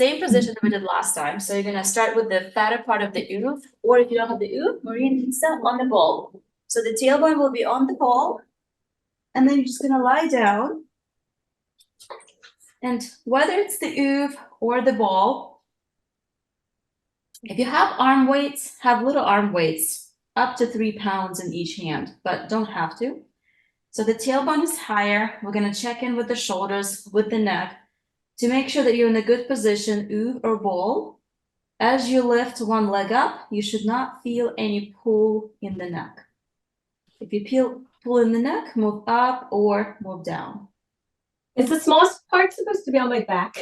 same position that we did last time. So you're gonna start with the fatter part of the oof, or if you don't have the oof, Marine can sit on the ball. So the tailbone will be on the ball, and then you're just gonna lie down. And whether it's the oof or the ball, if you have arm weights, have little arm weights, up to 3 pounds in each hand, but don't have to. So the tailbone is higher. We're gonna check in with the shoulders, with the neck, to make sure that you're in a good position, oof or ball. As you lift one leg up, you should not feel any pull in the neck. If you pull in the neck, move up or move down. Is the smallest part supposed to be on my back,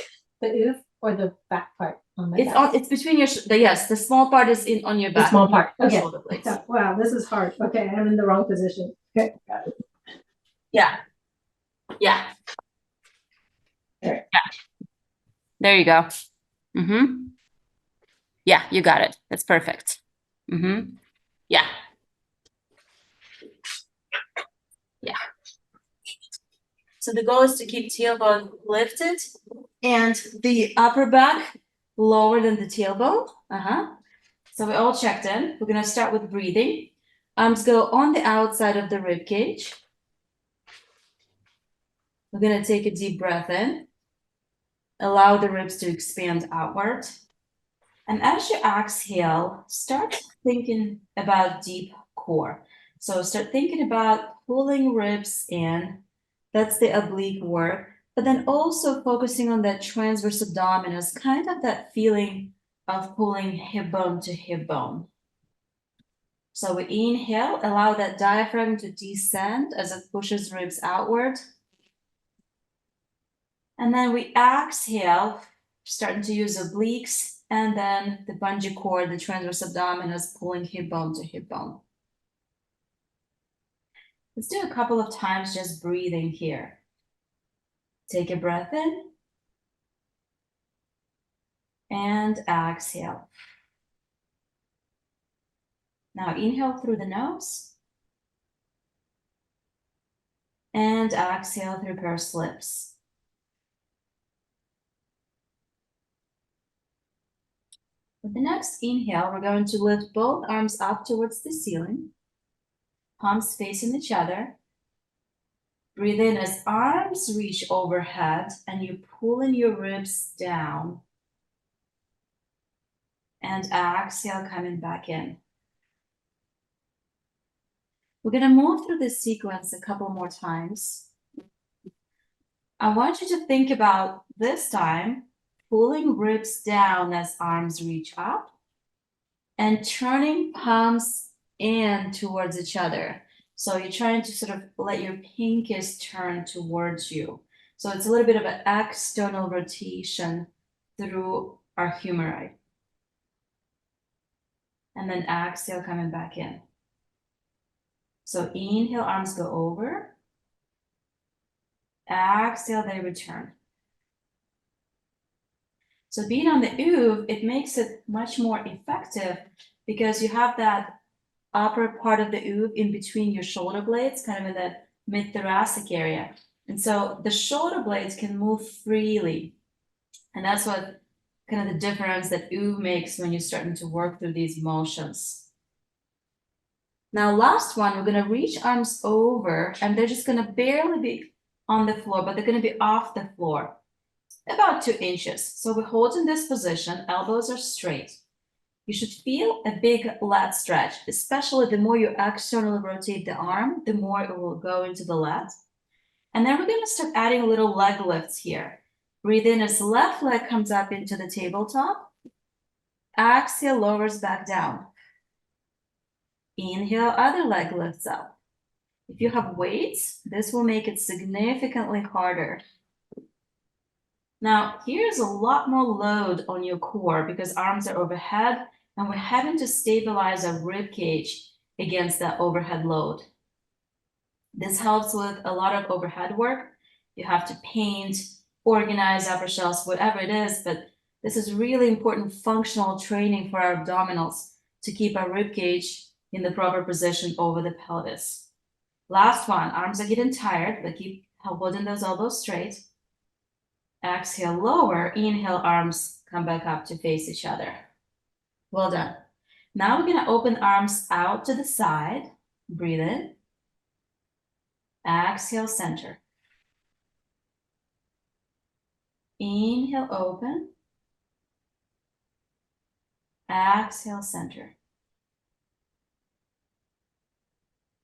the oof, or the back part on my back? It's between your, yes, the small part is on your back. The small part, okay. Shoulder blades. So, wow, this is hard. Okay, I'm in the wrong position. Okay, got it. Yeah. Yeah. There. Yeah. There you go. Mm-hmm. Yeah, you got it. That's perfect. Mm-hmm. Yeah. Yeah. So the goal is to keep tailbone lifted and the upper back lower than the tailbone. So we're all checked in. We're gonna start with breathing. Arms go on the outside of the rib cage. We're gonna take a deep breath in. Allow the ribs to expand outward. And as you exhale, start thinking about deep core. So start thinking about pulling ribs in. That's the oblique work. But then also focusing on that transverse abdominis, kind of that feeling of pulling hip bone to hip bone. So we inhale, allow that diaphragm to descend as it pushes ribs outward. And then we exhale, starting to use obliques, and then the bungee cord, the transverse abdominis, pulling hip bone to hip bone. Let's do a couple of times just breathing here. Take a breath in. And exhale. Now inhale through the nose. And exhale through pursed lips. With the next inhale, we're going to lift both arms up towards the ceiling. Palms facing each other. Breathe in as arms reach overhead and you pull in your ribs down. And exhale, coming back in. We're going to move through this sequence a couple more times. I want you to think about this time pulling ribs down as arms reach up and turning palms in towards each other. So you're trying to sort of let your pinkies turn towards you. So it's a little bit of an external rotation through our humeri. And then exhale, coming back in. So inhale, arms go over. Exhale, they return. So being on the oof, it makes it much more effective because you have that upper part of the oof in between your shoulder blades, kind of in the mid-thoracic area. And so the shoulder blades can move freely. And that's what kind of the difference that oof makes when you're starting to work through these motions. Now, last one, we're going to reach arms over and they're just going to barely be on the floor, but they're going to be off the floor, about 2 inches. So we hold in this position, elbows are straight. You should feel a big lat stretch, especially the more you externally rotate the arm, the more it will go into the lat. And then we're going to start adding little leg lifts here. Breathe in as left leg comes up into the tabletop. Exhale, lowers back down. Inhale, other leg lifts up. If you have weights, this will make it significantly harder. Now, here's a lot more load on your core because arms are overhead and we're having to stabilize our rib cage against that overhead load. This helps with a lot of overhead work. You have to paint, organize upper shelves, whatever it is, but this is really important functional training for our abdominals to keep our rib cage in the proper position over the pelvis. Last one, arms are getting tired, but keep holding those elbows straight. Exhale, lower. Inhale, arms come back up to face each other. Well done. Now we're gonna open arms out to the side. Breathe in. Exhale, center. Inhale, open. Exhale, center.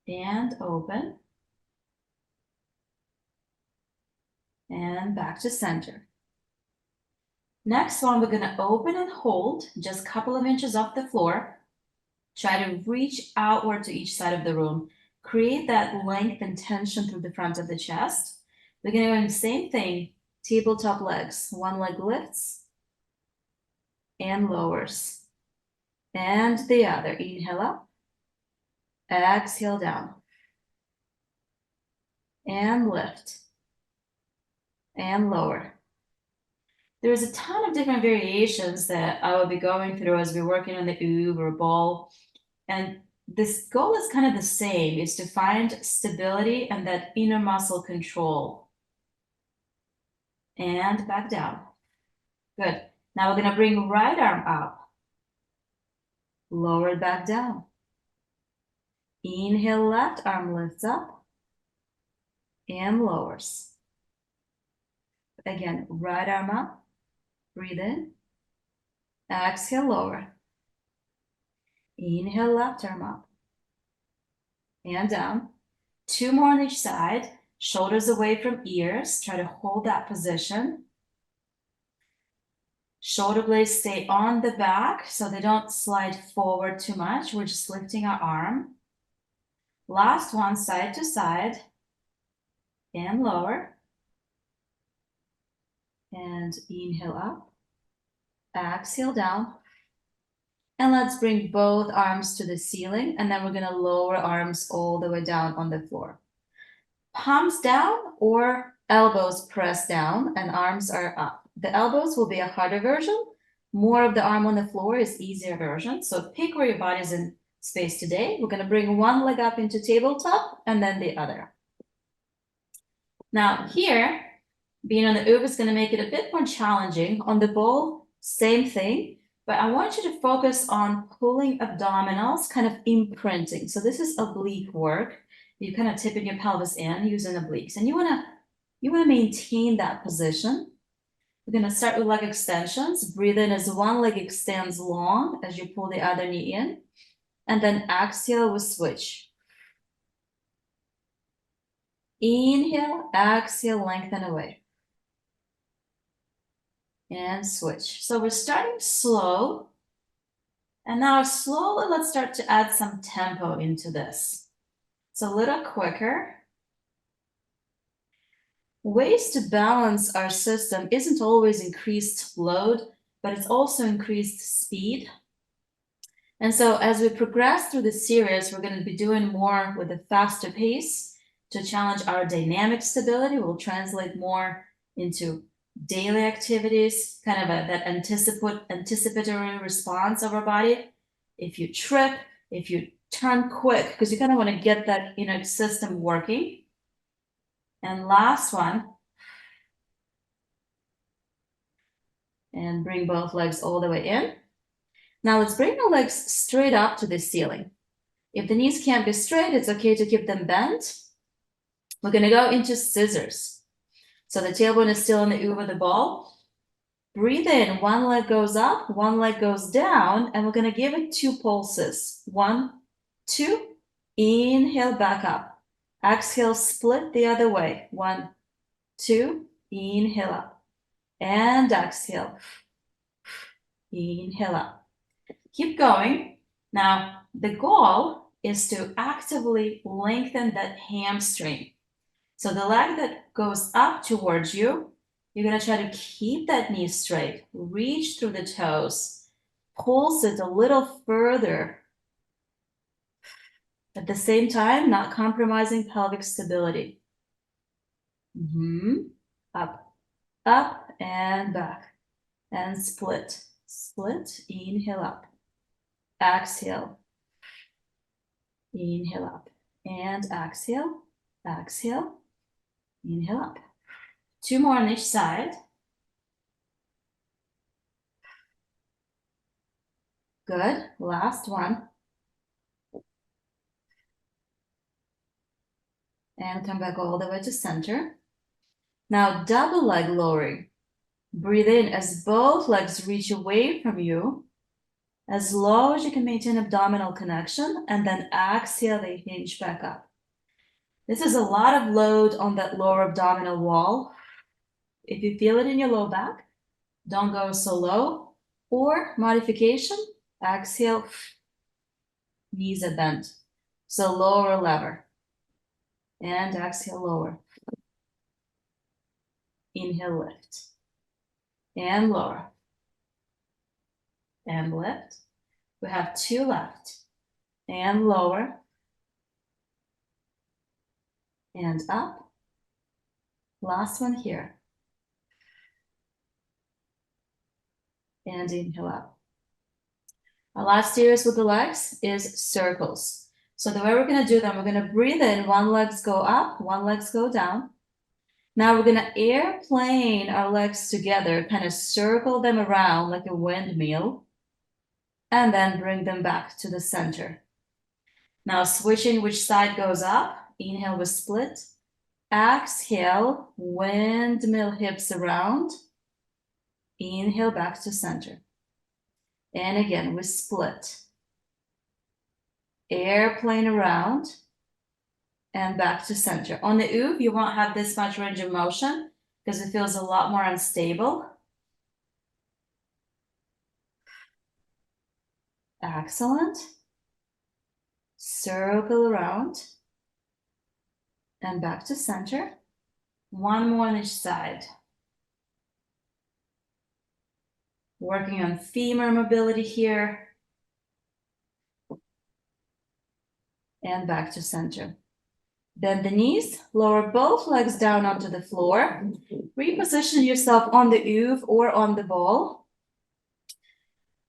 And open. And back to center. Next one, we're gonna open and hold just a couple of inches off the floor. Try to reach outward to each side of the room. Create that length and tension through the front of the chest. We're gonna go in the same thing, tabletop legs. One leg lifts and lowers. And the other, inhale up, exhale down. And lift. And lower. There's a ton of different variations that I will be going through as we're working on the oob or ball. And this goal is kind of the same, is to find stability and that inner muscle control. And back down. Good. Now we're gonna bring right arm up. Lower it back down. Inhale, left arm lifts up and lowers. Again, right arm up. Breathe in. Exhale, lower. Inhale, left arm up. And down. Two more on each side. Shoulders away from ears. Try to hold that position. Shoulder blades stay on the back so they don't slide forward too much. We're just lifting our arm. Last one, side to side. And lower. And inhale up. Exhale down. And let's bring both arms to the ceiling, and then we're gonna lower arms all the way down on the floor. Palms down or elbows pressed down and arms are up. The elbows will be a harder version. More of the arm on the floor is easier version. So pick where your body's in space today. We're gonna bring one leg up into tabletop and then the other. Now here, being on the oob is gonna make it a bit more challenging. On the ball, same thing. But I want you to focus on pulling abdominals, kind of imprinting. So this is oblique work. You kind of tipping your pelvis in using obliques. And you wanna maintain that position. We're gonna start with leg extensions. Breathe in as one leg extends long as you pull the other knee in. And then exhale with switch. Inhale, exhale, lengthen away. And switch. So we're starting slow. And now slowly, let's start to add some tempo into this. It's a little quicker. Ways to balance our system isn't always increased load, but it's also increased speed. And so as we progress through the series, we're going to be doing more with a faster pace to challenge our dynamic stability. We'll translate more into daily activities, kind of that anticipatory response of our body. If you trip, if you turn quick, because you kind of want to get that inner system working. And last one. And bring both legs all the way in. Now let's bring the legs straight up to the ceiling. If the knees can't be straight, it's okay to keep them bent. We're going to go into scissors. So the tailbone is still in the oob of the ball. Breathe in, one leg goes up, one leg goes down, and we're gonna give it 2 pulses. 1, 2, inhale, back up. Exhale, split the other way. 1, 2, inhale up. And exhale. Inhale up. Keep going. Now, the goal is to actively lengthen that hamstring. So the leg that goes up towards you, you're going to try to keep that knee straight, reach through the toes, pulse it a little further. At the same time, not compromising pelvic stability. Up, up, and back. And split, split, inhale up. Exhale, inhale up. And exhale, exhale, inhale up. 2 more on each side. Good. Last one. And come back all the way to center. Now double leg lowering. Breathe in as both legs reach away from you, as low as you can maintain abdominal connection, and then exhale, they hinge back up. This is a lot of load on that lower abdominal wall. If you feel it in your low back, don't go so low. Or modification, exhale, knees are bent. So lower lever. And exhale, lower. Inhale, lift. And lower. And lift. We have 2 left. And lower. And up. Last one here. And inhale up. Our last series with the legs is circles. So the way we're going to do them, we're going to breathe in, one legs go up, one legs go down. Now we're going to airplane our legs together, kind of circle them around like a windmill, and then bring them back to the center. Now switching which side goes up, inhale we split, exhale, windmill hips around, inhale back to center. And again, we split. Airplane around and back to center. On the oof, you won't have this much range of motion because it feels a lot more unstable. Excellent. Circle around and back to center. One more on each side. Working on femur mobility here. And back to center. Bend the knees, lower both legs down onto the floor. Reposition yourself on the oof or on the ball.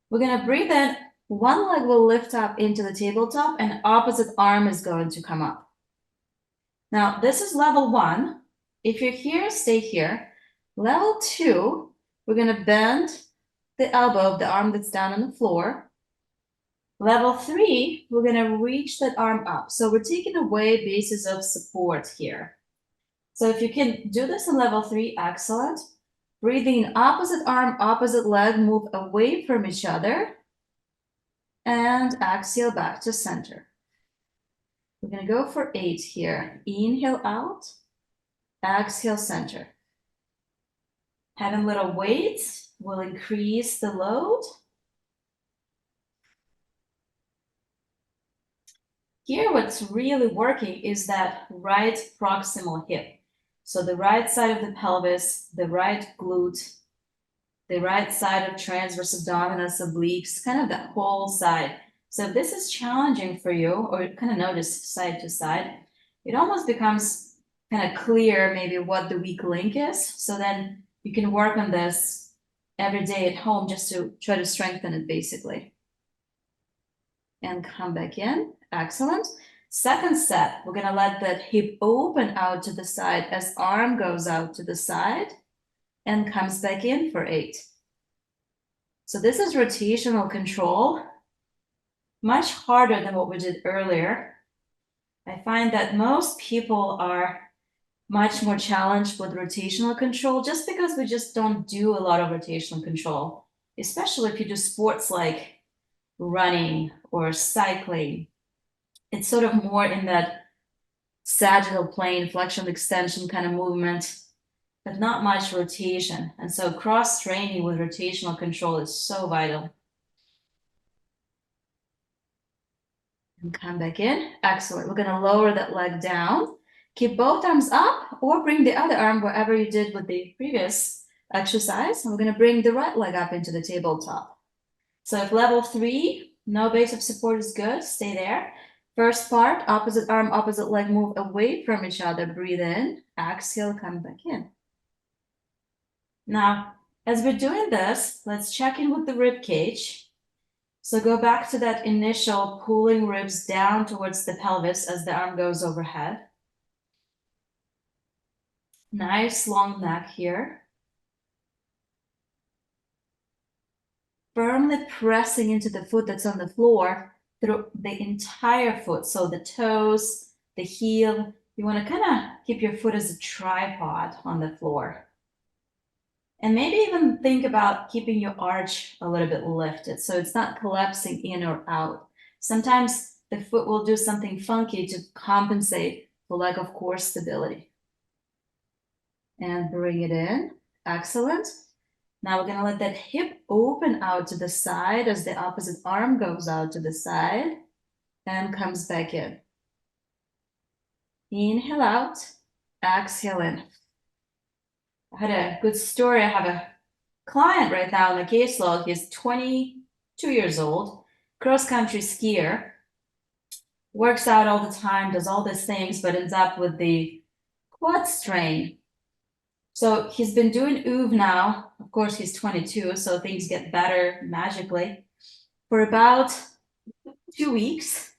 We're gonna breathe in. One leg will lift up into the tabletop and opposite arm is going to come up. Now, this is level 1. If you're here, stay here. Level 2, we're gonna bend the elbow of the arm that's down on the floor. Level 3, we're gonna reach that arm up. So we're taking away bases of support here. So if you can do this in level 3, excellent. Breathing in, opposite arm, opposite leg, move away from each other. And exhale back to center. We're gonna go for 8 here. Inhale out, exhale center. Having little weights will increase the load. Here, what's really working is that right proximal hip. So the right side of the pelvis, the right glute, the right side of transverse abdominis, obliques, kind of that whole side. So if this is challenging for you, or kind of notice side to side, it almost becomes kind of clear maybe what the weak link is. So then you can work on this every day at home just to try to strengthen it basically. And come back in. Excellent. Second set, we're going to let that hip open out to the side as arm goes out to the side and comes back in for 8. So this is rotational control, much harder than what we did earlier. I find that most people are much more challenged with rotational control just because we just don't do a lot of rotational control, especially if you do sports like running or cycling. It's sort of more in that sagittal plane, flexion, extension kind of movement, but not much rotation. And so cross training with rotational control is so vital. And come back in. Excellent. We're going to lower that leg down. Keep both arms up or bring the other arm wherever you did with the previous exercise. And we're going to bring the right leg up into the tabletop. So if level 3, no base of support is good, stay there. First part, opposite arm, opposite leg, move away from each other. Breathe in, exhale, come back in. Now, as we're doing this, let's check in with the rib cage. So go back to that initial pulling ribs down towards the pelvis as the arm goes overhead. Nice long neck here. firmly pressing into the foot that's on the floor through the entire foot. So the toes, the heel, you want to kind of keep your foot as a tripod on the floor. And maybe even think about keeping your arch a little bit lifted so it's not collapsing in or out. Sometimes the foot will do something funky to compensate for lack of core stability. And bring it in. Excellent. Now we're gonna let that hip open out to the side as the opposite arm goes out to the side and comes back in. Inhale out, exhale in. I had a good story. I have a client right now in the caseload. He's 22 years old, cross-country skier, works out all the time, does all these things, but ends up with the quad strain. So he's been doing OOV now. Of course, he's 22, so things get better magically for about 2 weeks.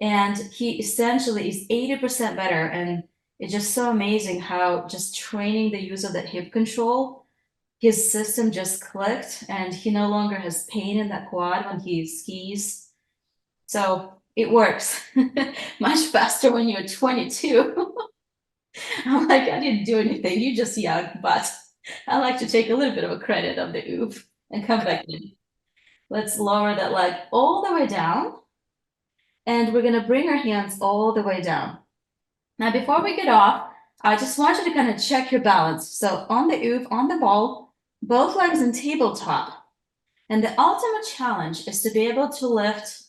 And he essentially is 80% better. And it's just so amazing how just training the use of that hip control, his system just clicked and he no longer has pain in that quad when he skis. So it works much faster when you're 22. I'm like, I didn't do anything. You just young, but I like to take a little bit of a credit of the oof and come back in. Let's lower that leg all the way down. And we're gonna bring our hands all the way down. Now, before we get off, I just want you to kind of check your balance. So on the oof, on the ball, both legs in tabletop. And the ultimate challenge is to be able to lift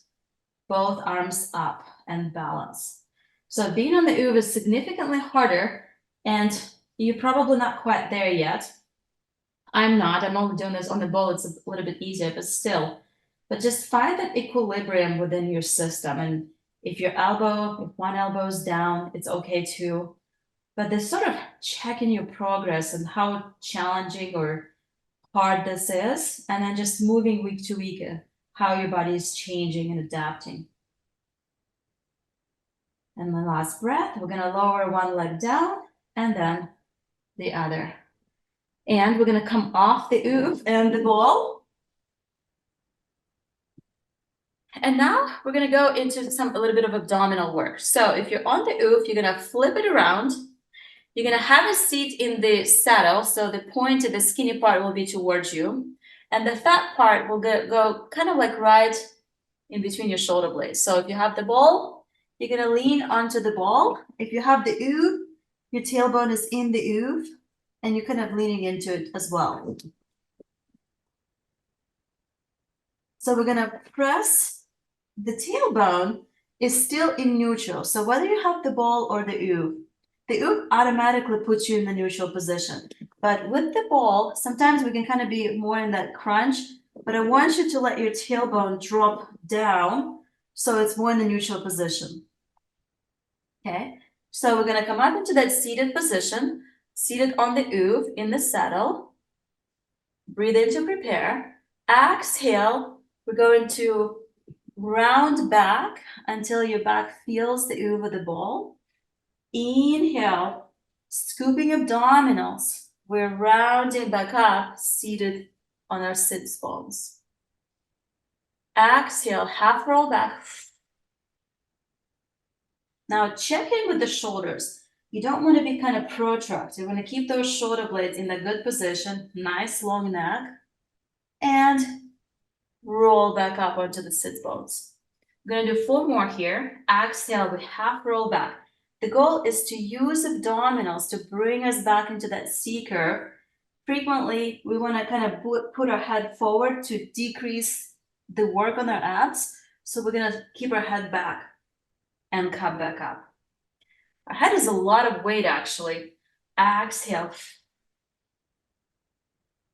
both arms up and balance. So being on the oof is significantly harder, and you're probably not quite there yet. I'm not. I'm only doing this on the ball. It's a little bit easier, but still. But just find that equilibrium within your system. And if your elbow, if one elbow is down, it's okay too. But this sort of checking your progress and how challenging or hard this is, and then just moving week to week, how your body is changing and adapting. And the last breath, we're gonna lower one leg down and then the other. And we're gonna come off the oof and the ball. And now we're gonna go into a little bit of abdominal work. So if you're on the oof, you're gonna flip it around. You're gonna have a seat in the saddle. So the point of the skinny part will be towards you. And the fat part will go kind of like right in between your shoulder blades. So if you have the ball, you're gonna lean onto the ball. If you have the oof, your tailbone is in the oof and you're kind of leaning into it as well. So we're gonna press, the tailbone is still in neutral. So whether you have the ball or the oof automatically puts you in the neutral position. But with the ball, sometimes we can kind of be more in that crunch, but I want you to let your tailbone drop down so it's more in the neutral position. Okay, so we're gonna come up into that seated position, seated on the oof in the saddle. Breathe in to prepare. Exhale, we're going to round back until your back feels the oof of the ball. Inhale, scooping abdominals. We're rounding back up, seated on our sits bones. Exhale, half roll back. Now check in with the shoulders. You don't want to be kind of protract. You want to keep those shoulder blades in a good position, nice long neck, and roll back up onto the sits bones. I'm going to do 4 more here. Exhale, we half roll back. The goal is to use abdominals to bring us back into that C curve. Frequently, we want to kind of put our head forward to decrease the work on our abs. So we're going to keep our head back and come back up. Our head is a lot of weight, actually. Exhale.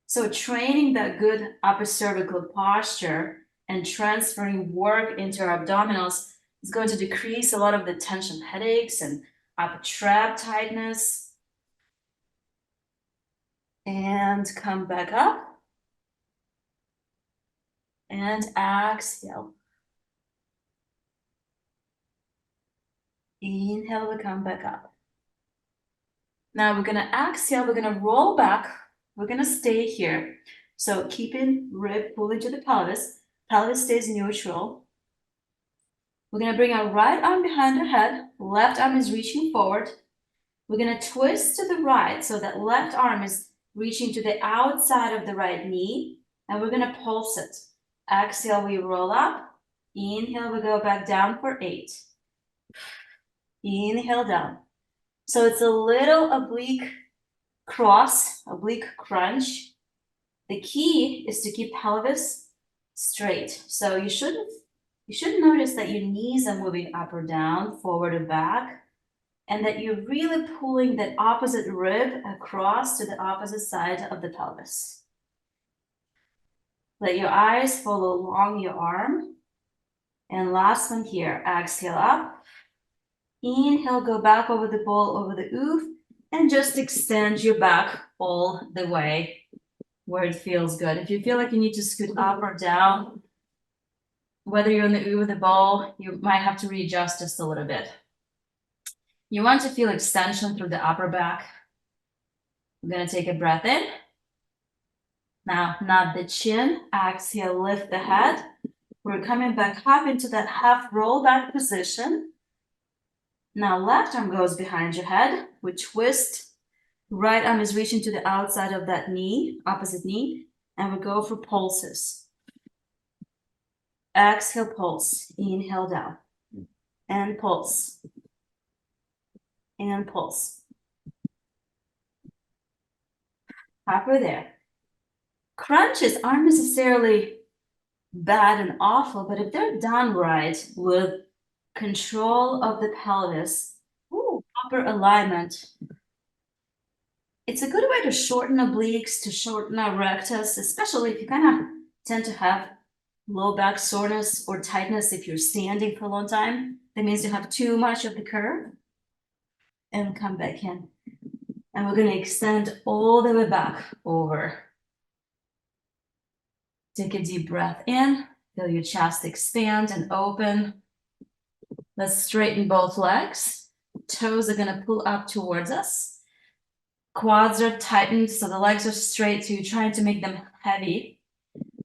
So training that good upper cervical posture and transferring work into our abdominals is going to decrease a lot of the tension, headaches and upper trap tightness. And come back up. And exhale. Inhale, we come back up. Now we're gonna exhale, we're gonna roll back. We're gonna stay here. So keeping rib pulling to the pelvis. Pelvis stays neutral. We're gonna bring our right arm behind our head. Left arm is reaching forward. We're gonna twist to the right so that left arm is reaching to the outside of the right knee, and we're gonna pulse it. Exhale, we roll up. Inhale, we go back down for 8. Inhale down. So it's a little oblique cross, oblique crunch. The key is to keep pelvis straight. So you should notice that your knees are moving up or down, forward or back, and that you're really pulling that opposite rib across to the opposite side of the pelvis. Let your eyes follow along your arm. And last one here, exhale up. Inhale, go back over the ball, over the oof, and just extend your back all the way where it feels good. If you feel like you need to scoot up or down, whether you're in the oof or the ball, you might have to readjust just a little bit. You want to feel extension through the upper back. We're gonna take a breath in. Now, nod the chin, exhale, lift the head. We're coming back up into that half roll back position. Now, left arm goes behind your head. We twist. Right arm is reaching to the outside of that knee, opposite knee, and we go for pulses. Exhale, pulse. Inhale down. And pulse. And pulse. Halfway there. Crunches aren't necessarily bad and awful, but if they're done right with control of the pelvis, proper alignment, it's a good way to shorten obliques, to shorten our rectus, especially if you kind of tend to have low back soreness or tightness if you're standing for a long time. That means you have too much of the curve. And come back in. And we're going to extend all the way back over. Take a deep breath in. Feel your chest expand and open. Let's straighten both legs. Toes are going to pull up towards us. Quads are tightened, so the legs are straight, so you're trying to make them heavy.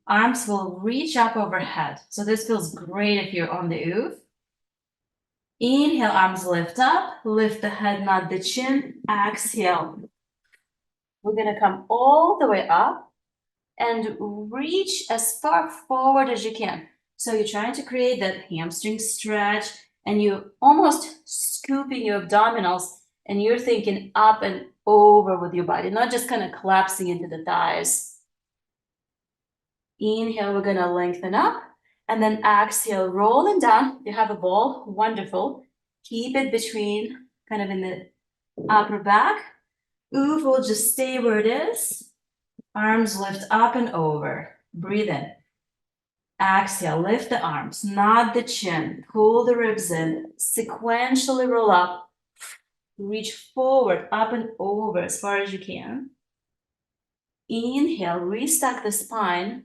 Arms will reach up overhead. So this feels great if you're on the oof. Inhale, arms lift up, lift the head, nod the chin, exhale. We're gonna come all the way up and reach as far forward as you can. So you're trying to create that hamstring stretch and you're almost scooping your abdominals and you're thinking up and over with your body, not just kind of collapsing into the thighs. Inhale, we're gonna lengthen up. And then exhale, rolling down. You have a ball, wonderful. Keep it between, kind of in the upper back. Oof will just stay where it is. Arms lift up and over. Breathe in. Exhale, lift the arms, nod the chin, pull the ribs in, sequentially roll up. Reach forward, up and over as far as you can. Inhale, restack the spine.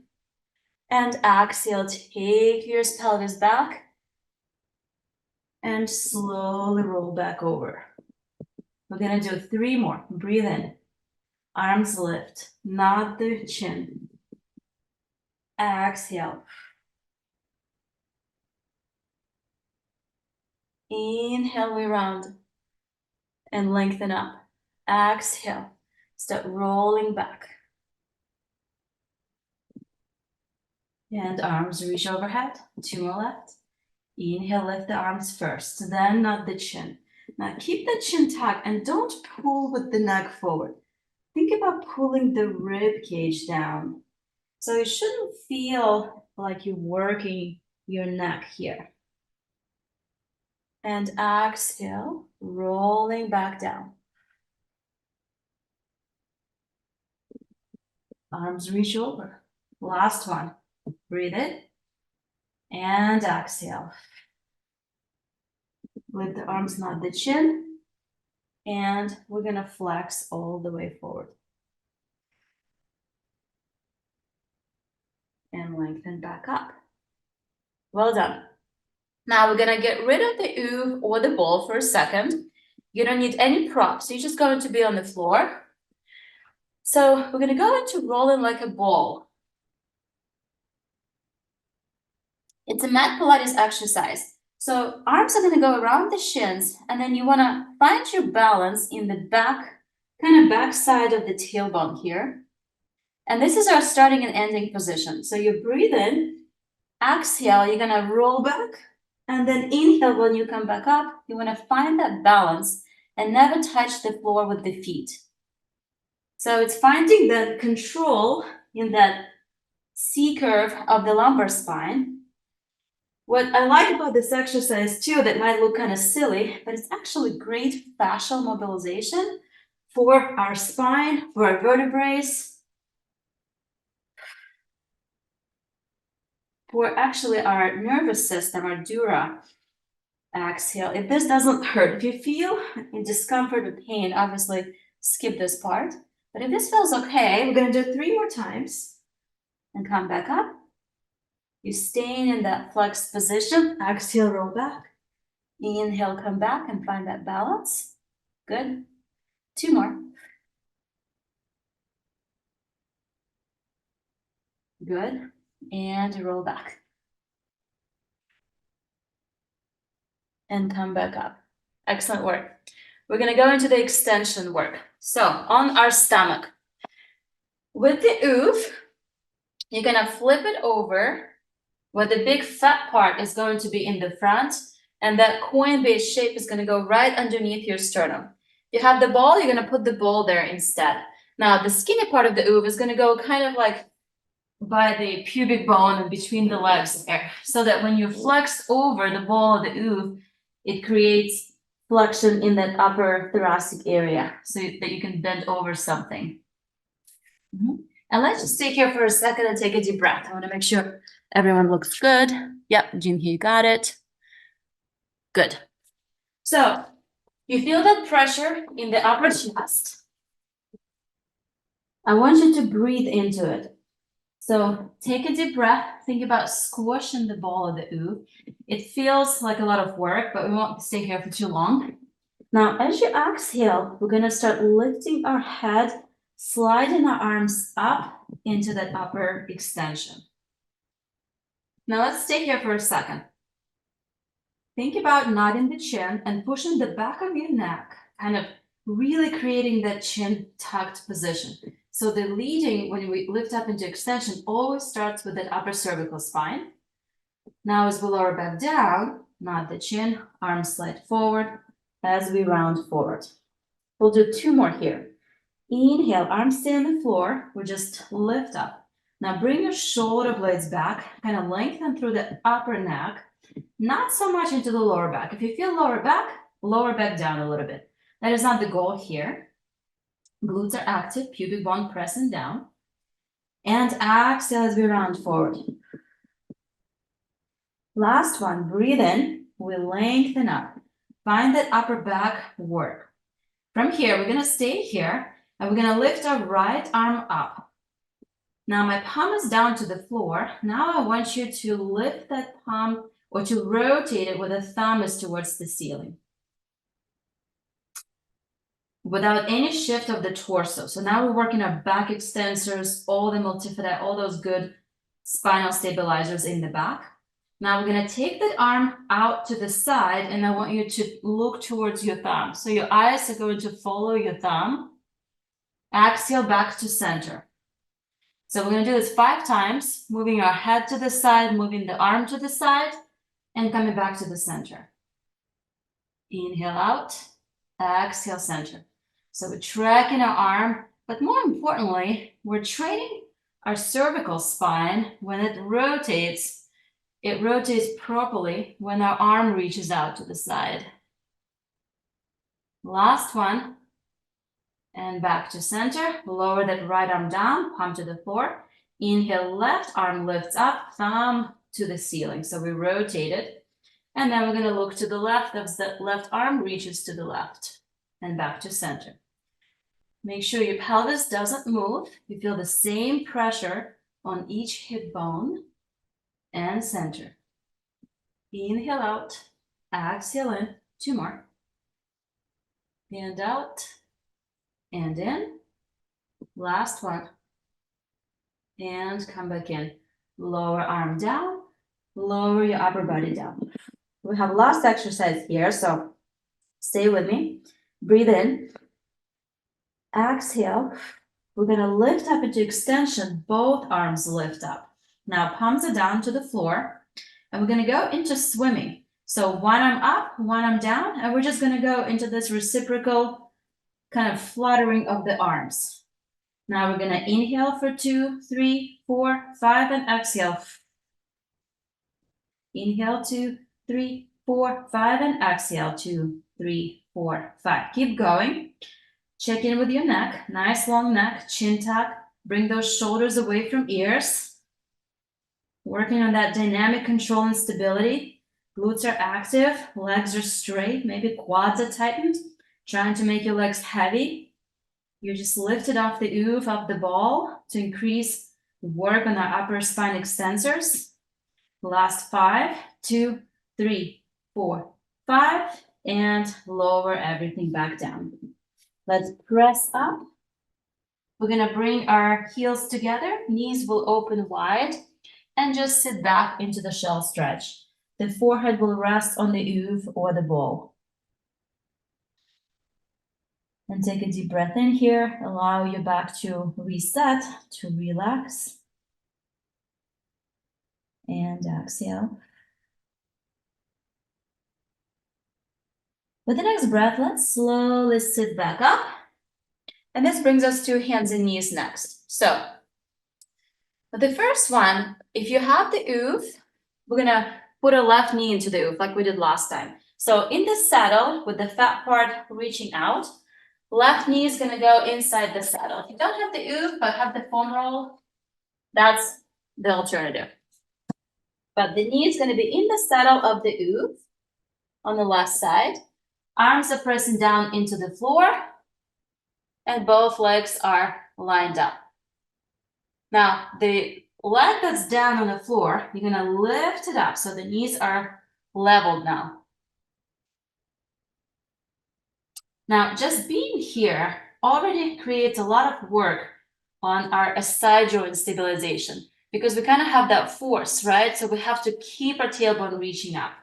And exhale, take your pelvis back and slowly roll back over. We're gonna do 3 more. Breathe in. Arms lift, nod the chin. Exhale. Inhale, we round and lengthen up. Exhale, start rolling back. And arms reach overhead. 2 more left. Inhale, lift the arms first, then nod the chin. Now keep the chin tucked and don't pull with the neck forward. Think about pulling the rib cage down. So you shouldn't feel like you're working your neck here. And exhale, rolling back down. Arms reach over. Last one. Breathe in. And exhale. Lift the arms, nod the chin. And we're gonna flex all the way forward. And lengthen back up. Well done. Now we're gonna get rid of the oof or the ball for a second. You don't need any props. You're just going to be on the floor. So we're gonna go into rolling like a ball. It's a mat Pilates exercise. So arms are gonna go around the shins, and then you wanna find your balance in the back, kind of back side of the tailbone here. And this is our starting and ending position. So you breathe in, exhale, you're gonna roll back, and then inhale when you come back up. You wanna find that balance and never touch the floor with the feet. So it's finding that control in that C curve of the lumbar spine. What I like about this exercise too, that might look kind of silly, but it's actually great fascial mobilization for our spine, for our vertebrae, for actually our nervous system, our dura. Exhale. If this doesn't hurt, if you feel in discomfort or pain, obviously skip this part. But if this feels okay, we're gonna do it 3 more times and come back up. You staying in that flexed position. Exhale, roll back. Inhale, come back and find that balance. Good. 2 more. Good. And roll back. And come back up. Excellent work. We're gonna go into the extension work. So on our stomach, with the oof, you're gonna flip it over where the big fat part is going to be in the front, and that coin-based shape is gonna go right underneath your sternum. You have the ball, you're gonna put the ball there instead. Now the skinny part of the oof is gonna go kind of like by the pubic bone and between the legs there, so that when you flex over the ball of the oof, it creates flexion in that upper thoracic area so that you can bend over something. And let's just stay here for a second and take a deep breath. I want to make sure everyone looks good. Yep, Jean, you got it. Good. So you feel that pressure in the upper chest. I want you to breathe into it. So take a deep breath. Think about squashing the ball of the oof. It feels like a lot of work, but we won't stay here for too long. Now, as you exhale, we're going to start lifting our head, sliding our arms up into that upper extension. Now let's stay here for a second. Think about nodding the chin and pushing the back of your neck, kind of really creating that chin tucked position. So the leading, when we lift up into extension, always starts with that upper cervical spine. Now as we lower back down, nod the chin, arms slide forward as we round forward. We'll do 2 more here. Inhale, arms stay on the floor, we just lift up. Now bring your shoulder blades back, kind of lengthen through the upper neck, not so much into the lower back. If you feel lower back down a little bit. That is not the goal here. Glutes are active, pubic bone pressing down. And exhale as we round forward. Last one, breathe in, we lengthen up. Find that upper back work. From here, we're gonna stay here, and we're gonna lift our right arm up. Now my palm is down to the floor. Now I want you to lift that palm or to rotate it where the thumb is towards the ceiling, without any shift of the torso. So now we're working our back extensors, all the multifidi, all those good spinal stabilizers in the back. Now we're gonna take that arm out to the side, and I want you to look towards your thumb. So your eyes are going to follow your thumb. Exhale back to center. So we're gonna do this 5 times, moving our head to the side, moving the arm to the side, and coming back to the center. Inhale out, exhale center. So we're tracking our arm, but more importantly, we're training our cervical spine. When it rotates properly when our arm reaches out to the side. Last one. And back to center. Lower that right arm down, palm to the floor. Inhale, left arm lifts up, thumb to the ceiling. So we rotate it. And then we're going to look to the left as the left arm reaches to the left. And back to center. Make sure your pelvis doesn't move. You feel the same pressure on each hip bone and center. Inhale out, exhale in, 2 more. And out, and in, Last one. And come back in. Lower arm down, lower your upper body down. We have last exercise here, so stay with me. Breathe in. Exhale. We're gonna lift up into extension, both arms lift up. Now palms are down to the floor, and we're gonna go into swimming. So one arm up, one arm down, and we're just gonna go into this reciprocal kind of fluttering of the arms. Now we're gonna inhale for 2, 3, 4, 5, and exhale. Inhale 2, 3, 4, 5, and exhale 2, 3, 4, 5. Keep going. Check in with your neck. Nice long neck, chin tuck. Bring those shoulders away from ears. Working on that dynamic control and stability. Glutes are active, legs are straight, maybe quads are tightened. Trying to make your legs heavy. You just lifted off the oof, up the ball to increase work on our upper spine extensors. Last 5, 2, 3, 4, 5, and lower everything back down. Let's press up. We're gonna bring our heels together, knees will open wide, and just sit back into the shell stretch. The forehead will rest on the oof or the ball. And take a deep breath in here, allow your back to reset, to relax. And exhale. With the next breath, let's slowly sit back up. And this brings us to hands and knees next. So, the first one, if you have the oof, we're gonna put a left knee into the oof like we did last time. So in the saddle, with the fat part reaching out, left knee is gonna go inside the saddle. If you don't have the oof, but have the foam roll, that's the alternative. But the knee is gonna be in the saddle of the oof on the left side. Arms are pressing down into the floor, and both legs are lined up. Now, the leg that's down on the floor, you're gonna lift it up so the knees are leveled now. Now, just being here already creates a lot of work on our side joint stabilization because we kind of have that force, right? So we have to keep our tailbone reaching up.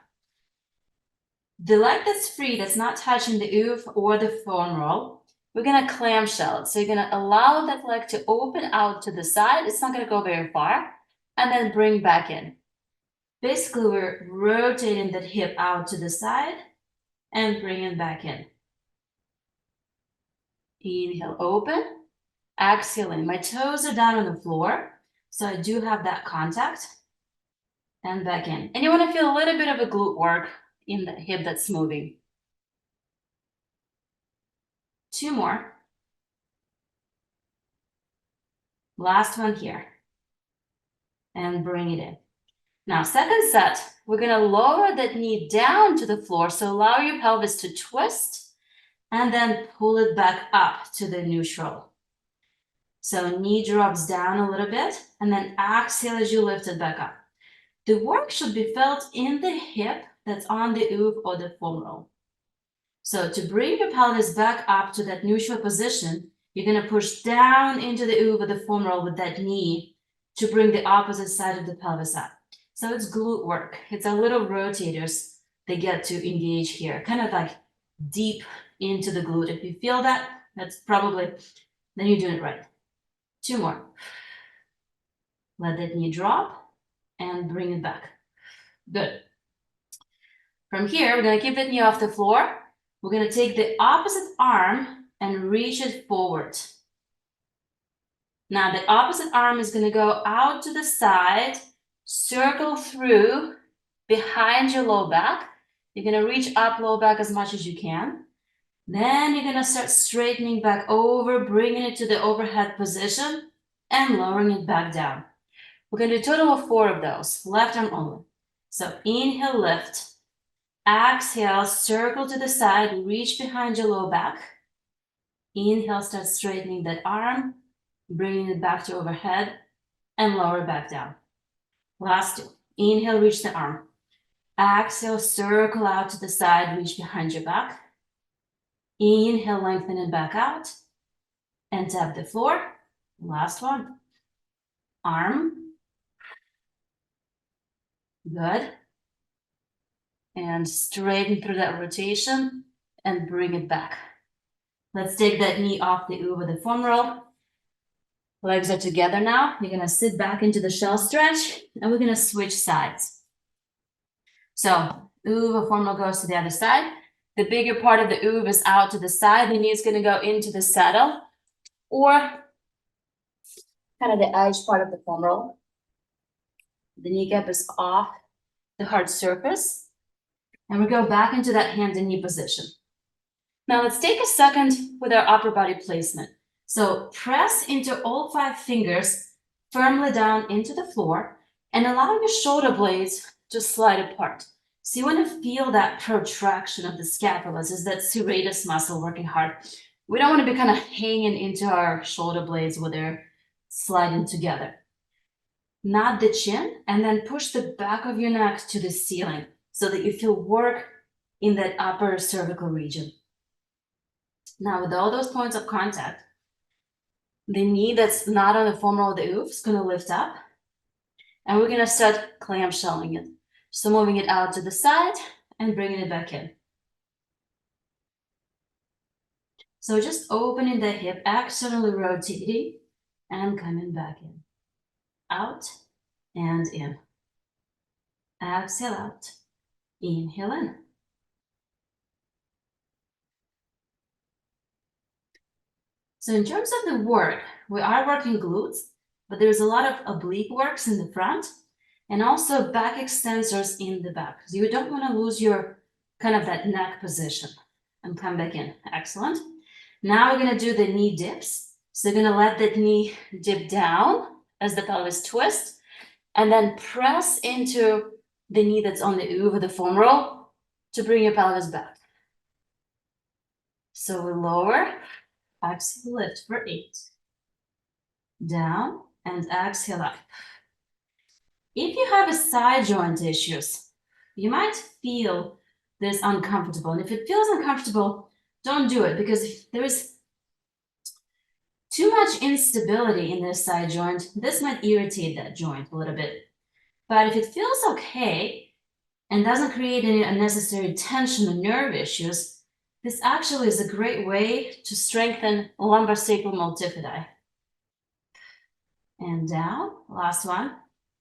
The leg that's free, that's not touching the oof or the foam roll, we're gonna clamshell it. So you're gonna allow that leg to open out to the side. It's not gonna go very far. And then bring back in. Basically, we're rotating that hip out to the side and bring it back in. Inhale, open. Exhale in. My toes are down on the floor, so I do have that contact. And back in. And you wanna feel a little bit of a glute work in the hip that's moving. 2 more. Last one here. And bring it in. Now, second set, we're gonna lower that knee down to the floor, so allow your pelvis to twist and then pull it back up to the neutral. So knee drops down a little bit and then exhale as you lift it back up. The work should be felt in the hip that's on the oof or the foam roll. So to bring your pelvis back up to that neutral position, you're gonna push down into the oof or the foam roll with that knee to bring the opposite side of the pelvis up. So it's glute work. It's our little rotators that get to engage here, kind of like deep into the glute. If you feel that, that's probably, then you're doing it right. 2 more. Let that knee drop and bring it back. Good. From here, we're gonna keep that knee off the floor. We're gonna take the opposite arm and reach it forward. Now the opposite arm is gonna go out to the side, circle through behind your low back. You're gonna reach up low back as much as you can. Then you're gonna start straightening back over, bringing it to the overhead position and lowering it back down. We're gonna do a total of 4 of those, left arm only. So inhale, lift. Exhale, circle to the side, reach behind your low back. Inhale, start straightening that arm, bringing it back to overhead and lower back down. Last 2. Inhale, reach the arm. Exhale, circle out to the side, reach behind your back. Inhale, lengthen it back out and tap the floor. Last one. Arm. Good. And straighten through that rotation and bring it back. Let's take that knee off the over the femoral. Legs are together now. You're gonna sit back into the shell stretch and we're gonna switch sides. So over femoral goes to the other side. The bigger part of the oof is out to the side. The knee is gonna go into the saddle or kind of the edge part of the femoral. The kneecap is off the hard surface. And we go back into that hand and knee position. Now let's take a second with our upper body placement. So press into all 5 fingers firmly down into the floor and allow your shoulder blades to slide apart. So you want to feel that protraction of the scapula. This is that serratus muscle working hard. We don't want to be kind of hanging into our shoulder blades where they're sliding together. Nod the chin and then push the back of your neck to the ceiling so that you feel work in that upper cervical region. Now with all those points of contact, the knee that's not on the femoral of the oof is going to lift up and we're going to start clamshelling it. So moving it out to the side and bringing it back in. So just opening the hip, externally rotating and coming back in. Out and in. Exhale out. Inhale in. So in terms of the work, we are working glutes, but there's a lot of oblique works in the front and also back extensors in the back. So you don't want to lose your kind of that neck position and come back in. Excellent. Now we're going to do the knee dips. So you're going to let that knee dip down as the pelvis twists and then press into the knee that's on the over the femoral to bring your pelvis back. So we lower, exhale, lift for 8. Down and exhale up. If you have a side joint issues, you might feel this uncomfortable. And if it feels uncomfortable, don't do it because if there's too much instability in this side joint, this might irritate that joint a little bit. But if it feels okay and doesn't create any unnecessary tension or nerve issues, this actually is a great way to strengthen lumbar sacral multifidi. And down, last one,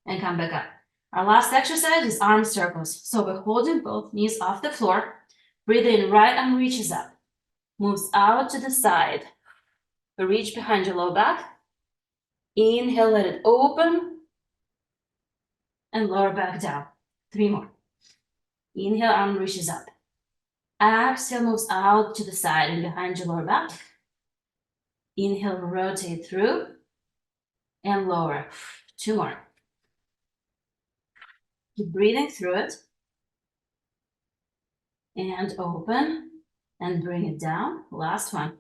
and come back up. Our last exercise is arm circles. So we're holding both knees off the floor, breathe in, right arm reaches up, moves out to the side. Reach behind your low back. Inhale, let it open. And lower back down. 3 more. Inhale, arm reaches up. Exhale, moves out to the side and behind your lower back. Inhale, rotate through. And lower. 2 more. Keep breathing through it. And open. And bring it down. Last one.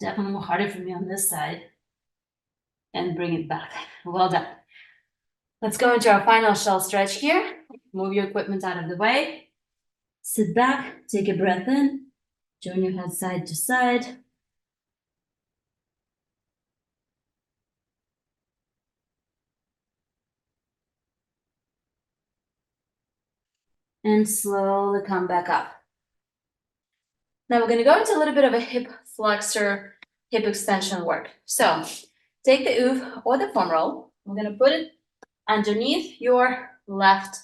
Definitely more harder for me on this side. And bring it back. Well done. Let's go into our final shell stretch here. Move your equipment out of the way. Sit back, take a breath in. Turn your head side to side. And slowly come back up. Now we're going to go into a little bit of a hip flexor, hip extension work. So take the oof or the femoral. We're going to put it underneath your left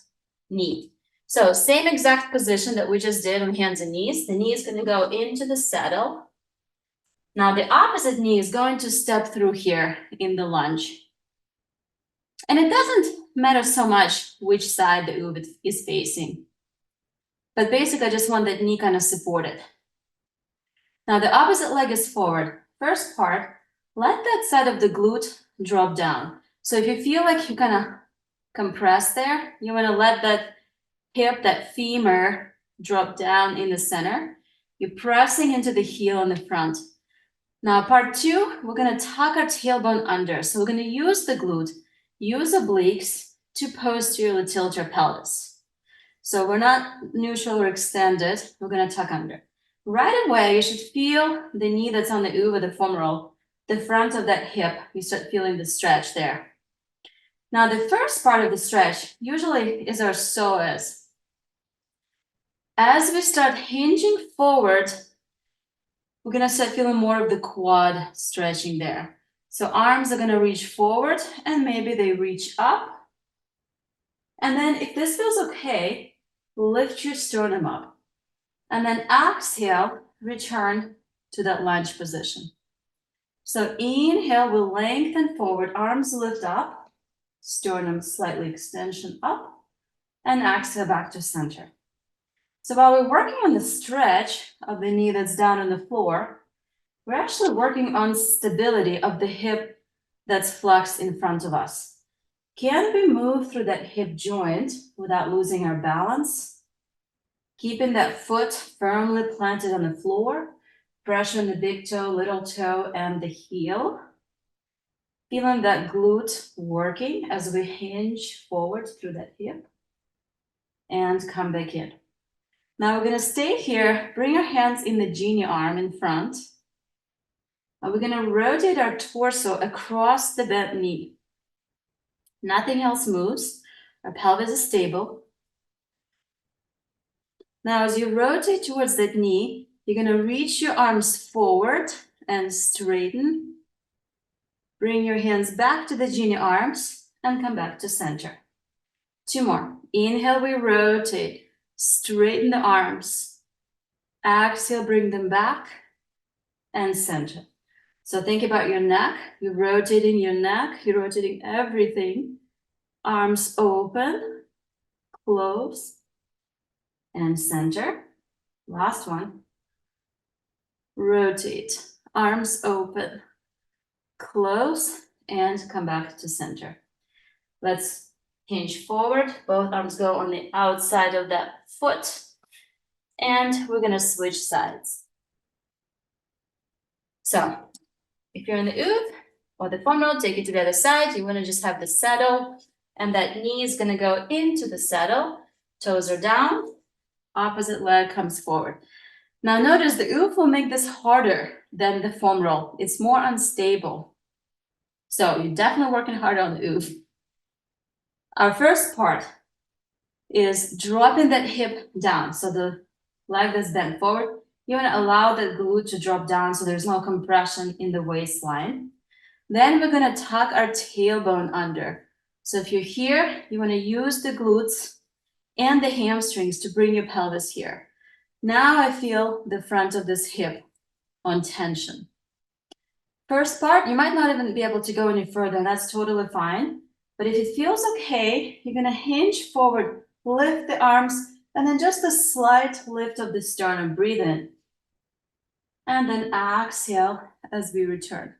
knee. So same exact position that we just did on hands and knees. The knee is going to go into the saddle. Now the opposite knee is going to step through here in the lunge. And it doesn't matter so much which side the oof is facing. But basically, I just want that knee kind of supported. Now the opposite leg is forward. First part, let that side of the glute drop down. So if you feel like you kind of compress there, you want to let that hip, that femur drop down in the center. You're pressing into the heel in the front. Now part 2, we're going to tuck our tailbone under. So we're going to use the glute, use obliques to posteriorly tilt your pelvis. So we're not neutral or extended. We're going to tuck under. right away, you should feel the knee that's on the oove of the femoral, the front of that hip. You start feeling the stretch there. Now, the first part of the stretch usually is our psoas. As we start hinging forward, we're gonna start feeling more of the quad stretching there. So arms are gonna reach forward and maybe they reach up. And then if this feels okay, lift your sternum up. And then exhale, return to that lunge position. So inhale, we'll lengthen forward, arms lift up, sternum slightly extension up, and exhale back to center. So while we're working on the stretch of the knee that's down on the floor, we're actually working on stability of the hip that's flexed in front of us. Can we move through that hip joint without losing our balance? Keeping that foot firmly planted on the floor, pressure on the big toe, little toe, and the heel. Feeling that glute working as we hinge forward through that hip. And come back in. Now we're gonna stay here, bring our hands in the genie arm in front. And we're gonna rotate our torso across the bent knee. Nothing else moves. Our pelvis is stable. Now, as you rotate towards that knee, you're gonna reach your arms forward and straighten. Bring your hands back to the genie arms and come back to center. 2 more. Inhale, we rotate. Straighten the arms. Exhale, bring them back and center. So think about your neck. You're rotating your neck. You're rotating everything. Arms open, close, and center. Last one. Rotate. Arms open, close, and come back to center. Let's hinge forward. Both arms go on the outside of that foot. And we're gonna switch sides. So if you're in the oove or the femoral, take it to the other side. You wanna just have the saddle, and that knee is gonna go into the saddle. Toes are down, opposite leg comes forward. Now notice the oove will make this harder than the femoral. It's more unstable. So you're definitely working harder on the oove. Our first part is dropping that hip down. So the leg that's bent forward, you want to allow the glute to drop down so there's no compression in the waistline. Then we're going to tuck our tailbone under. So if you're here, you want to use the glutes and the hamstrings to bring your pelvis here. Now I feel the front of this hip on tension. First part, you might not even be able to go any further, and that's totally fine. But if it feels okay, you're gonna hinge forward, lift the arms, and then just a slight lift of the sternum, breathe in. And then exhale as we return.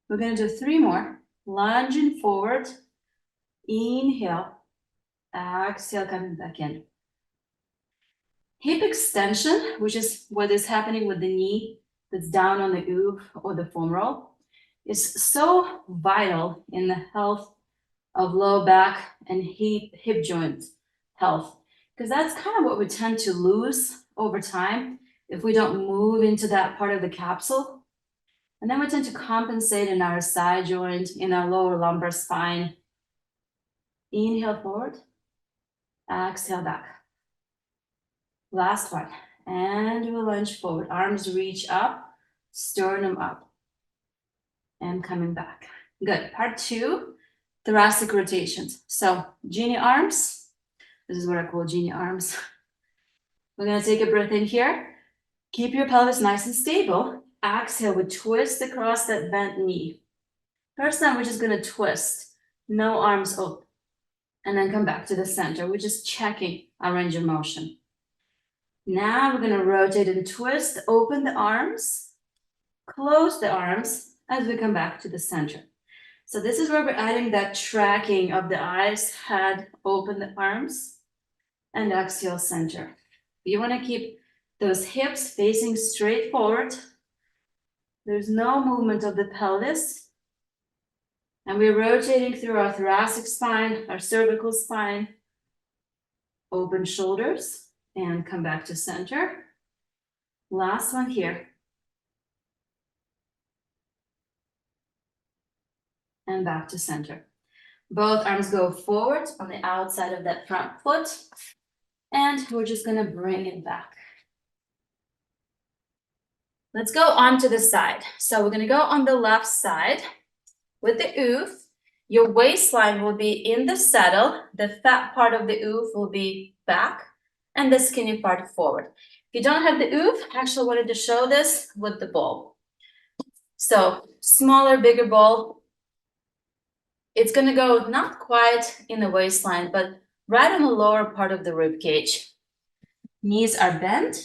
We're gonna do 3 more. Lunging forward, inhale, exhale, coming back in. Hip extension, which is what is happening with the knee that's down on the oove or the femoral, is so vital in the health of low back and hip joint health, because that's kind of what we tend to lose over time if we don't move into that part of the capsule. And then we tend to compensate in our side joint, in our lower lumbar spine. Inhale forward, exhale back. Last one, and we'll lunge forward. Arms reach up, sternum up, and coming back. Good. Part 2, thoracic rotations. So genie arms. This is what I call genie arms. We're gonna take a breath in here. Keep your pelvis nice and stable. Exhale, we twist across that bent knee. First time, we're just gonna twist, no arms open, and then come back to the center. We're just checking our range of motion. Now we're gonna rotate and twist, open the arms, close the arms as we come back to the center. So this is where we're adding that tracking of the eyes, head, open the arms, and exhale center. You wanna keep those hips facing straight forward. There's no movement of the pelvis. And we're rotating through our thoracic spine, our cervical spine, open shoulders, and come back to center. Last one here. And back to center. Both arms go forward on the outside of that front foot. And we're just gonna bring it back. Let's go on to the side. So we're gonna go on the left side with the oof. Your waistline will be in the saddle. The fat part of the oof will be back and the skinny part forward. If you don't have the oof, I actually wanted to show this with the ball. So smaller, bigger ball. It's gonna go not quite in the waistline, but right on the lower part of the rib cage. Knees are bent.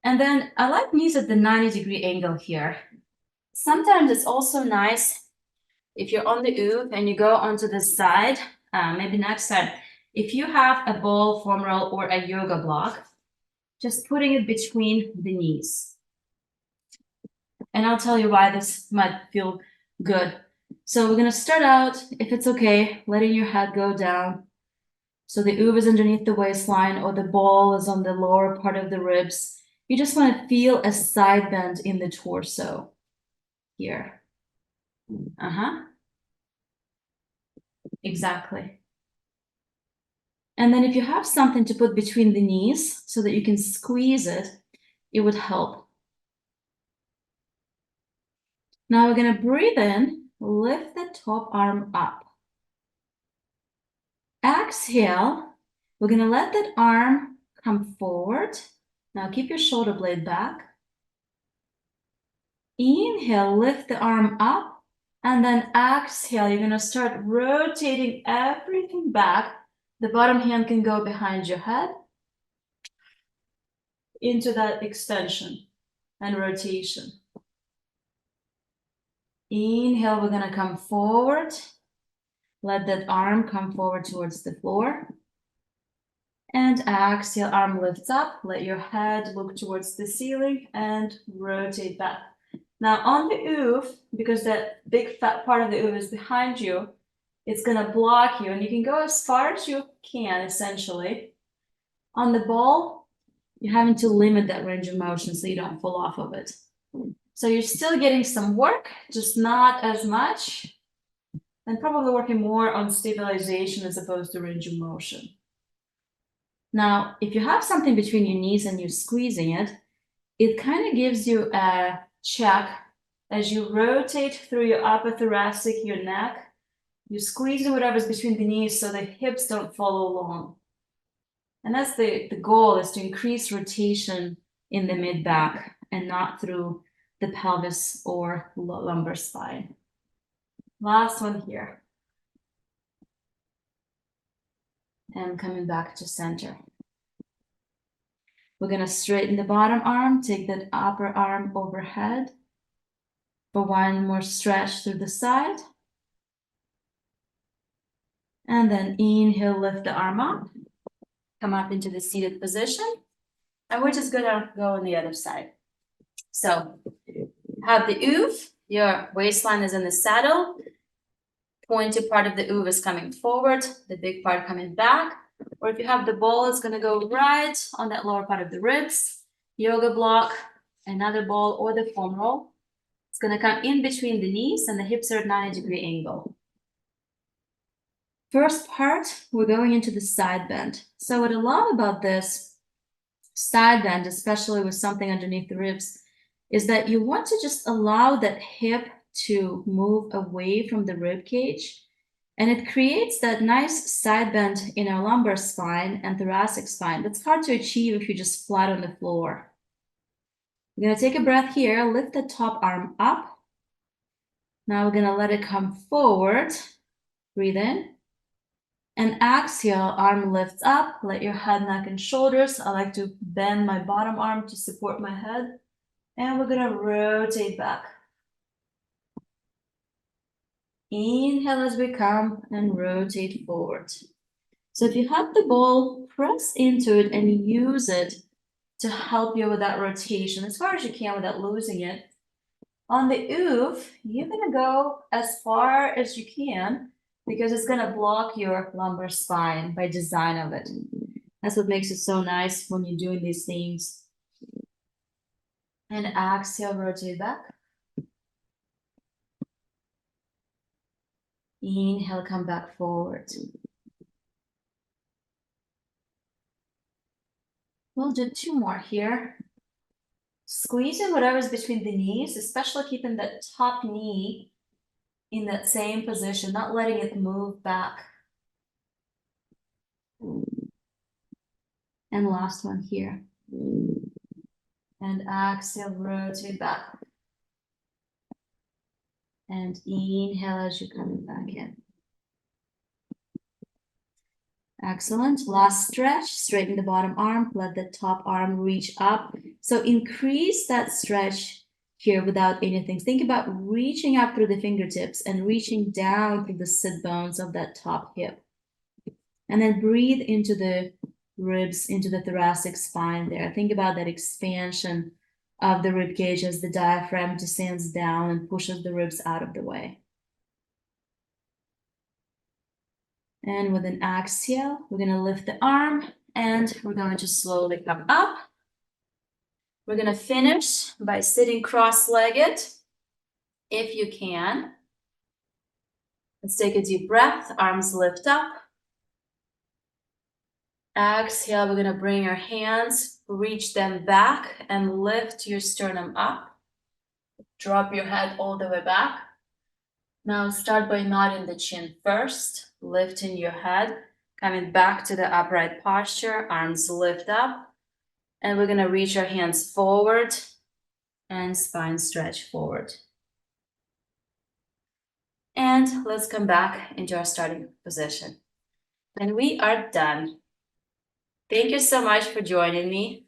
And then I like knees at the 90-degree angle here. Sometimes it's also nice if you're on the oof and you go onto the side, maybe next time, if you have a ball, foam roll, or a yoga block, just putting it between the knees. And I'll tell you why this might feel good. So we're gonna start out, if it's okay, letting your head go down. So the oof is underneath the waistline or the ball is on the lower part of the ribs. You just wanna feel a side bend in the torso here. Exactly. And then if you have something to put between the knees so that you can squeeze it, it would help. Now we're gonna breathe in, lift the top arm up. Exhale, we're gonna let that arm come forward. Now keep your shoulder blade back. Inhale, lift the arm up, and then exhale, you're gonna start rotating everything back. The bottom hand can go behind your head into that extension and rotation. Inhale, we're gonna come forward. Let that arm come forward towards the floor. And exhale, arm lifts up. Let your head look towards the ceiling and rotate back. Now on the oof, because that big fat part of the oof is behind you, it's gonna block you and you can go as far as you can, essentially. On the ball, you're having to limit that range of motion so you don't fall off of it. So you're still getting some work, just not as much, and probably working more on stabilization as opposed to range of motion. Now, if you have something between your knees and you're squeezing it, it kind of gives you a check as you rotate through your upper thoracic, your neck. You squeeze whatever's between the knees so the hips don't follow along. And that's the goal, is to increase rotation in the mid-back and not through the pelvis or lumbar spine. Last one here. And coming back to center. We're gonna straighten the bottom arm, take that upper arm overhead for one more stretch through the side. And then inhale, lift the arm up, come up into the seated position. And we're just gonna go on the other side. So have the oof, your waistline is in the saddle, pointy part of the oof is coming forward, the big part coming back. Or if you have the ball, it's gonna go right on that lower part of the ribs, yoga block, another ball, or the foam roll. It's gonna come in between the knees and the hips are at 90-degree angle. First part, we're going into the side bend. So what I love about this side bend, especially with something underneath the ribs, is that you want to just allow that hip to move away from the rib cage. And it creates that nice side bend in our lumbar spine and thoracic spine. That's hard to achieve if you're just flat on the floor. We're gonna take a breath here, lift the top arm up. Now we're gonna let it come forward. Breathe in. And exhale, arm lifts up, let your head, neck, and shoulders. I like to bend my bottom arm to support my head. And we're gonna rotate back. Inhale as we come and rotate forward. So if you have the ball, press into it and use it to help you with that rotation as far as you can without losing it. On the oof, you're gonna go as far as you can because it's gonna block your lumbar spine by design of it. That's what makes it so nice when you're doing these things. And exhale, rotate back. Inhale, come back forward. We'll do 2 more here. Squeezing whatever's between the knees, especially keeping that top knee in that same position, not letting it move back. And last one here. And exhale, rotate back. And inhale as you're coming back in. Excellent. Last stretch, straighten the bottom arm, let the top arm reach up. So increase that stretch here without anything. Think about reaching up through the fingertips and reaching down through the sit bones of that top hip. And then breathe into the ribs, into the thoracic spine there. Think about that expansion of the rib cage as the diaphragm descends down and pushes the ribs out of the way. And with an exhale, we're going to lift the arm and we're going to slowly come up. We're going to finish by sitting cross-legged if you can. Let's take a deep breath, arms lift up. Exhale, we're going to bring our hands, reach them back and lift your sternum up. Drop your head all the way back. Now start by nodding the chin first, lifting your head, coming back to the upright posture, arms lift up, and we're gonna reach our hands forward and spine stretch forward. And let's come back into our starting position. And we are done. Thank you so much for joining me.